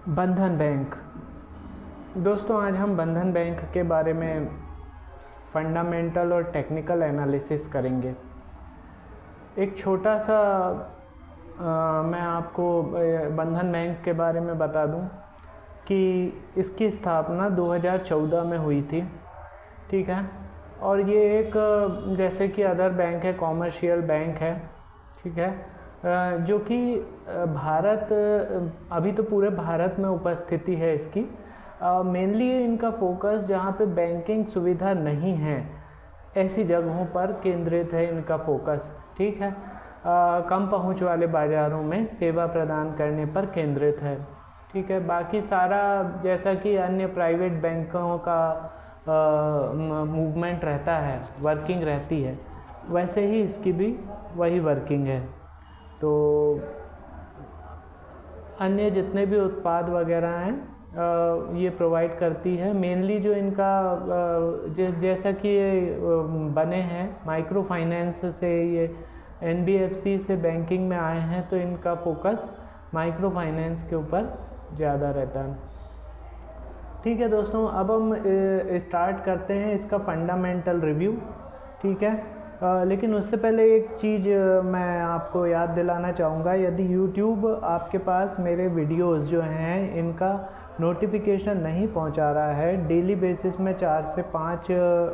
बंधन बैंक। दोस्तों आज हम बंधन बैंक के बारे में फंडामेंटल और टेक्निकल एनालिसिस करेंगे। एक छोटा सा मैं आपको बंधन बैंक के बारे में बता दूं कि इसकी स्थापना 2014 में हुई थी, ठीक है। और ये एक जैसे कि अदर बैंक है, कॉमर्शियल बैंक है, ठीक है, जो कि भारत अभी तो पूरे भारत में उपस्थिति है इसकी। मेनली इनका फोकस जहाँ पे बैंकिंग सुविधा नहीं है ऐसी जगहों पर केंद्रित है इनका फोकस, ठीक है। कम पहुँच वाले बाज़ारों में सेवा प्रदान करने पर केंद्रित है, ठीक है। बाकी सारा जैसा कि अन्य प्राइवेट बैंकों का मूवमेंट रहता है, वर्किंग रहती है, वैसे ही इसकी भी वही वर्किंग है। तो अन्य जितने भी उत्पाद वगैरह हैं ये प्रोवाइड करती है। मेनली जो इनका जैसा कि ये बने हैं माइक्रो फाइनेंस से, ये NBFC से बैंकिंग में आए हैं, तो इनका फोकस माइक्रो फाइनेंस के ऊपर ज़्यादा रहता है, ठीक है। दोस्तों अब हम स्टार्ट करते हैं इसका फंडामेंटल रिव्यू, ठीक है। लेकिन उससे पहले एक चीज़ मैं आपको याद दिलाना चाहूँगा। यदि YouTube आपके पास मेरे वीडियोस जो हैं इनका नोटिफिकेशन नहीं पहुँचा रहा है, डेली बेसिस में 4 से 5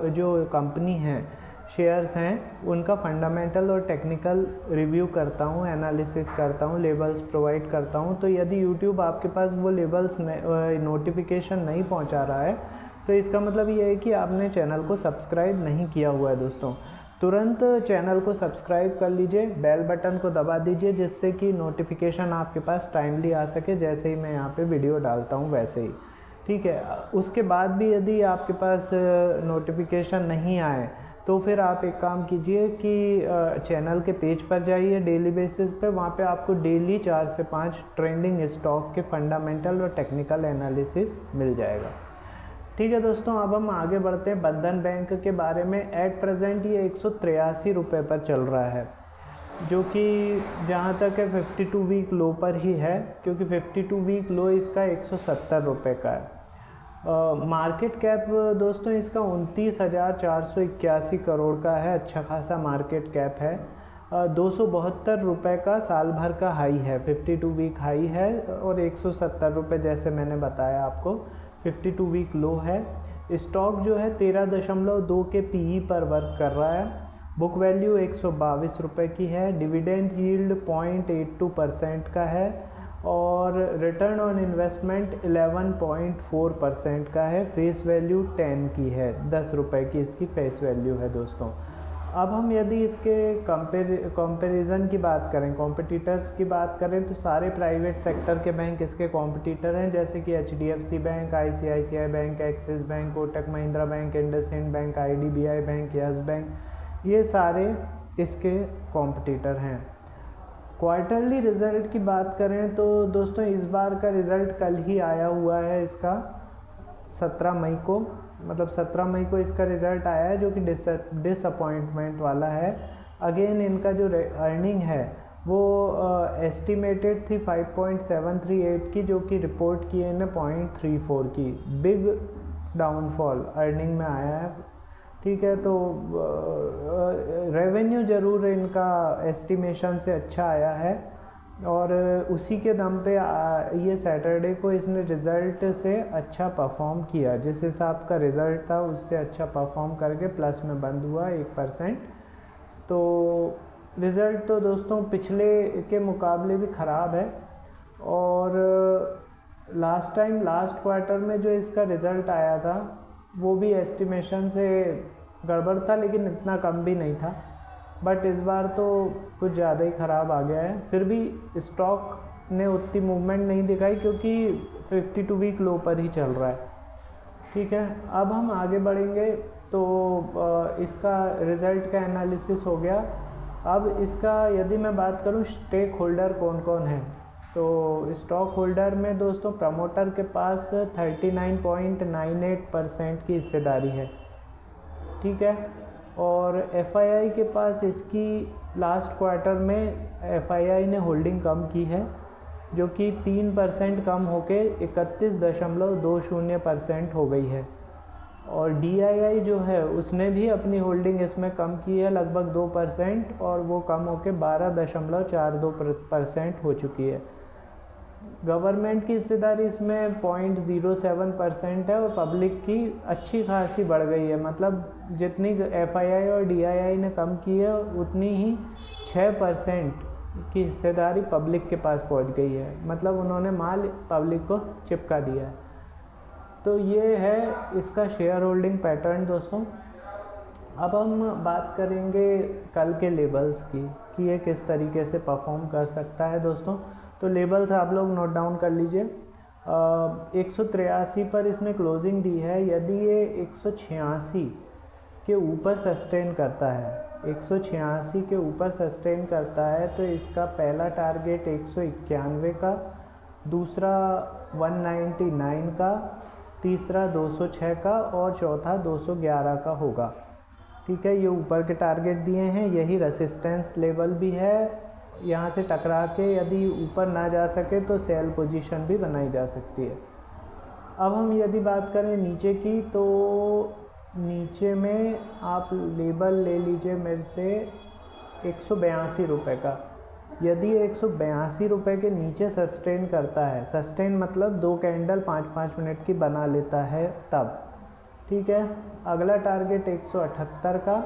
जो कंपनी हैं, शेयर्स हैं, उनका फंडामेंटल और टेक्निकल रिव्यू करता हूँ, एनालिसिस करता हूँ, लेबल्स प्रोवाइड करता हूँ। तो यदि YouTube आपके पास वो लेबल्स नोटिफिकेशन नहीं पहुँचा रहा है तो इसका मतलब ये है कि आपने चैनल को सब्सक्राइब नहीं किया हुआ है। दोस्तों तुरंत चैनल को सब्सक्राइब कर लीजिए, बेल बटन को दबा दीजिए, जिससे कि नोटिफिकेशन आपके पास टाइमली आ सके, जैसे ही मैं यहाँ पे वीडियो डालता हूँ वैसे ही, ठीक है। उसके बाद भी यदि आपके पास नोटिफिकेशन नहीं आए तो फिर आप एक काम कीजिए कि चैनल के पेज पर जाइए डेली बेसिस पे। वहाँ पे आपको डेली 4 से 5 ट्रेंडिंग स्टॉक के फंडामेंटल और टेक्निकल एनालिसिस मिल जाएगा, ठीक है। दोस्तों अब हम आगे बढ़ते हैं बंधन बैंक के बारे में। एट प्रेजेंट ये 183 रुपये पर चल रहा है, जो कि जहाँ तक है 52 वीक लो पर ही है, क्योंकि 52 वीक लो इसका 170 रुपये का है। मार्केट कैप दोस्तों इसका 29,481 करोड़ का है, अच्छा खासा मार्केट कैप है। 272 रुपये का साल भर का हाई है, 52 वीक हाई है, और 170 रुपये जैसे मैंने बताया आपको 52 वीक लो है। स्टॉक जो है 13.2 के PE पर वर्क कर रहा है। बुक वैल्यू 122 रुपये की है। डिविडेंड यील्ड 0.82% का है, और रिटर्न ऑन इन्वेस्टमेंट 11.4% का है। फेस वैल्यू 10 की है, 10 रुपये की इसकी फेस वैल्यू है। दोस्तों अब हम यदि इसके कंपैरिजन की बात करें, कॉम्पिटिटर्स की बात करें, तो सारे प्राइवेट सेक्टर के बैंक इसके कॉम्पिटिटर हैं, जैसे कि HDFC bank, ICICI bank, axis bank, Kotak Mahindra bank, IndusInd bank, IDBI bank, yes bank, ये सारे इसके कॉम्पिटिटर हैं। क्वार्टरली रिज़ल्ट की बात करें तो दोस्तों इस बार का रिज़ल्ट कल ही आया हुआ है इसका, 17 मई को, मतलब 17 मई को इसका रिज़ल्ट आया है, जो कि डिसअपॉइंटमेंट वाला है। अगेन इनका जो अर्निंग है वो एस्टिमेटेड थी 5.738 की, जो कि रिपोर्ट की है 0.34 की। बिग डाउनफॉल अर्निंग में आया है, ठीक है। तो रेवेन्यू ज़रूर इनका एस्टिमेशन से अच्छा आया है, और उसी के दम पे ये सैटरडे को इसने रिज़ल्ट से अच्छा परफॉर्म किया। जिस हिसाब का रिज़ल्ट था उससे अच्छा परफॉर्म करके प्लस में बंद हुआ 1%। तो रिज़ल्ट तो दोस्तों पिछले के मुकाबले भी ख़राब है, और लास्ट क्वार्टर में जो इसका रिज़ल्ट आया था वो भी एस्टिमेशन से गड़बड़ था, लेकिन इतना कम भी नहीं था। बट इस बार तो कुछ ज़्यादा ही ख़राब आ गया है। फिर भी स्टॉक ने उतनी मूवमेंट नहीं दिखाई, क्योंकि 52 वीक लो पर ही चल रहा है, ठीक है। अब हम आगे बढ़ेंगे। तो इसका रिज़ल्ट का एनालिसिस हो गया। अब इसका यदि मैं बात करूं स्टेक होल्डर कौन कौन है, तो स्टॉक होल्डर में दोस्तों प्रमोटर के पास 39.98% की हिस्सेदारी है, ठीक है। और FII के पास इसकी लास्ट क्वार्टर में FII ने होल्डिंग कम की है, जो कि 3% कम होके 31.20% हो गई है। और DII जो है उसने भी अपनी होल्डिंग इसमें कम की है लगभग 2%, और वो कम होके 12.42% हो चुकी है। गवर्नमेंट की हिस्सेदारी इसमें 0.07% है, और पब्लिक की अच्छी खासी बढ़ गई है। मतलब जितनी FII और DII ने कम की है उतनी ही 6% की हिस्सेदारी पब्लिक के पास पहुंच गई है। मतलब उन्होंने माल पब्लिक को चिपका दिया है। तो ये है इसका शेयर होल्डिंग पैटर्न दोस्तों। अब हम बात करेंगे कल के लेवल्स की कि ये किस तरीके से परफॉर्म कर सकता है दोस्तों। तो लेवल्स आप लोग नोट डाउन कर लीजिए। 183 पर इसने क्लोजिंग दी है। यदि ये 186 के ऊपर सस्टेन करता है, 186 के ऊपर सस्टेन करता है, तो इसका पहला टारगेट 191 का, दूसरा 199 का, तीसरा 206 का, और चौथा 211 का होगा। ठीक है, ये ऊपर के टारगेट दिए हैं। यही रेसिस्टेंस लेवल भी है। यहाँ से टकरा के यदि ऊपर ना जा सके तो सेल पोजीशन भी बनाई जा सकती है। अब हम यदि बात करें नीचे की, तो नीचे में आप लेवल ले लीजिए मेरे से 182 रुपये का। यदि 182 रुपये के नीचे सस्टेन करता है, सस्टेन मतलब 2 कैंडल 5-5 मिनट की बना लेता है तब, ठीक है। अगला टारगेट 178 का,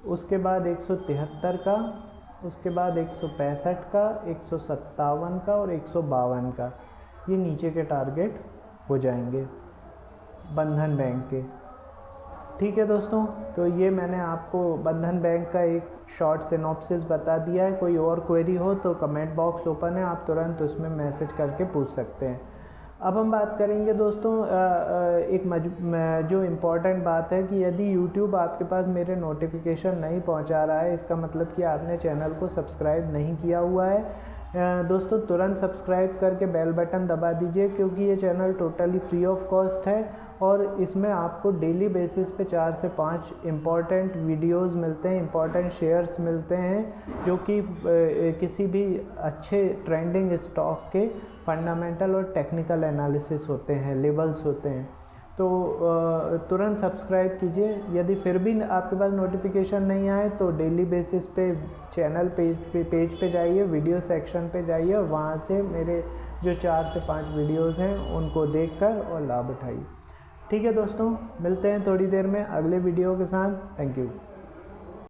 उसके बाद 173 का, उसके बाद 165 का, 157 का और 152 का। ये नीचे के टारगेट हो जाएंगे बंधन बैंक के। ठीक है दोस्तों, तो ये मैंने आपको बंधन बैंक का एक शॉर्ट सिनॉप्सिस बता दिया है। कोई और क्वेरी हो तो कमेंट बॉक्स ओपन है, आप तुरंत उसमें मैसेज करके पूछ सकते हैं। अब हम बात करेंगे दोस्तों जो इम्पॉर्टेंट बात है कि यदि YouTube आपके पास मेरे नोटिफिकेशन नहीं पहुंचा रहा है, इसका मतलब कि आपने चैनल को सब्सक्राइब नहीं किया हुआ है। दोस्तों तुरंत सब्सक्राइब करके बेल बटन दबा दीजिए, क्योंकि ये channel totally free of cost है, और इसमें आपको डेली बेसिस पे 4 से 5 इम्पॉर्टेंट वीडियोस मिलते हैं, इम्पॉर्टेंट शेयर्स मिलते हैं, जो कि किसी भी अच्छे ट्रेंडिंग स्टॉक के फंडामेंटल और टेक्निकल एनालिसिस होते हैं, लेवल्स होते हैं। तो तुरंत सब्सक्राइब कीजिए। यदि फिर भी आपके पास नोटिफिकेशन नहीं आए तो डेली बेसिस पे चैनल पेज पे जाइए, वीडियो सेक्शन पे जाइए, और वहाँ से मेरे जो 4 से 5 वीडियोस हैं उनको देखकर और लाभ उठाइए। ठीक है दोस्तों, मिलते हैं थोड़ी देर में अगले वीडियो के साथ। Thank you.